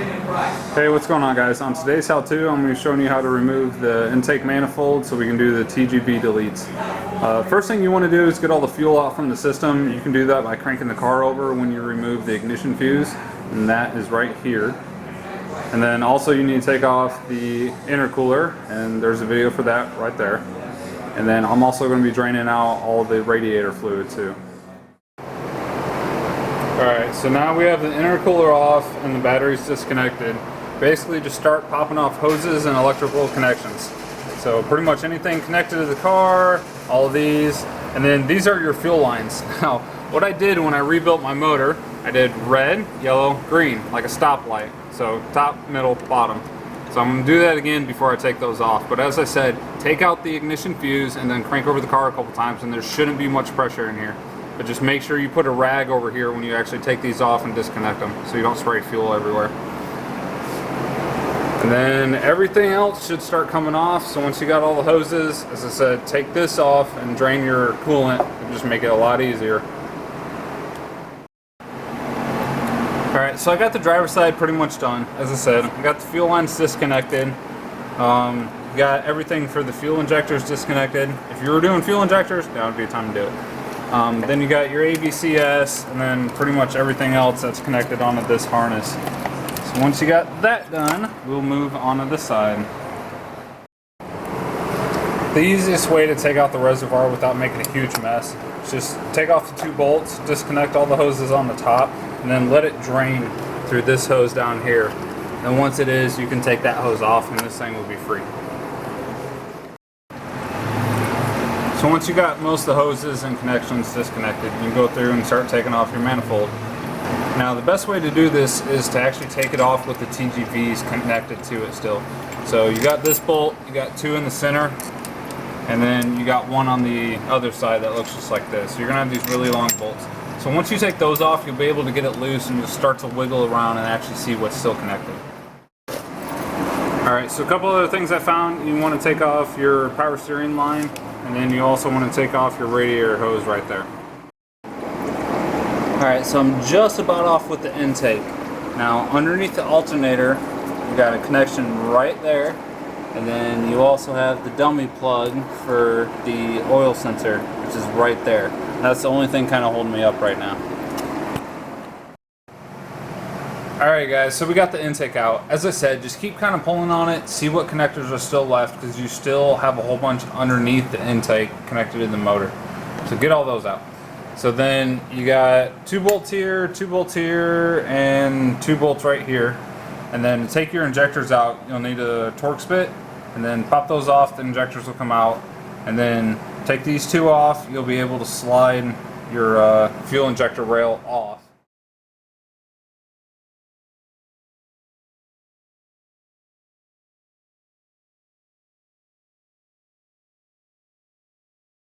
Hey, what's going on, guys? On today's how-to, I'm going to be showing you how to remove the intake manifold so we can do the TGV deletes. First thing you want to do is get all the fuel out from the system. You can do that by cranking the car over when you remove the ignition fuse, and that is right here. And then also you need to take off the intercooler, and there's a video for that right there. And then I'm also going to be draining out all the radiator fluid too. Alright, so now we have the intercooler off and the battery's disconnected. Basically just start popping off hoses and electrical connections. So pretty much anything connected to the car, all of these, and then these are your fuel lines. Now, what I did when I rebuilt my motor, I did red, yellow, green, like a stoplight. So top, middle, bottom. So I'm going to do that again before I take those off. But as I said, take out the ignition fuse and then crank over the car a couple times, and there shouldn't be much pressure in here. But just make sure you put a rag over here when you actually take these off and disconnect them so you don't spray fuel everywhere. And then everything else should start coming off. So once you got all the hoses, as I said, take this off and drain your coolant and just make it a lot easier. Alright, so I got the driver's side pretty much done. As I said, I got the fuel lines disconnected. Got everything for the fuel injectors disconnected. If you were doing fuel injectors, that would be a time to do it. Then you got your ABCS, and then pretty much everything else that's connected onto this harness. So once you got that done, we'll move on to this side. The easiest way to take out the reservoir without making a huge mess is just take off the two bolts, disconnect all the hoses on the top, and then let it drain through this hose down here. And once it is, you can take that hose off and this thing will be free. So once you got most of the hoses and connections disconnected, you can go through and start taking off your manifold. Now the best way to do this is to actually take it off with the TGVs connected to it still. So you got this bolt, you got two in the center, and then you got one on the other side that looks just like this. So you're gonna have these really long bolts. So once you take those off, you'll be able to get it loose and just start to wiggle around and actually see what's still connected. Alright, so a couple other things I found. You want to take off your power steering line, and then you also want to take off your radiator hose right there. Alright, so I'm just about off with the intake. Now underneath the alternator, you got a connection right there, and then you also have the dummy plug for the oil sensor, which is right there. That's the only thing kind of holding me up right now. Alright guys, so we got the intake out. As I said, just keep kind of pulling on it, see what connectors are still left, because you still have a whole bunch underneath the intake connected to the motor. So get all those out. So then you got 2 bolts here, 2 bolts here, and 2 bolts right here. And then to take your injectors out, you'll need a Torx bit, and then pop those off, the injectors will come out. And then take these 2 off, you'll be able to slide your fuel injector rail off.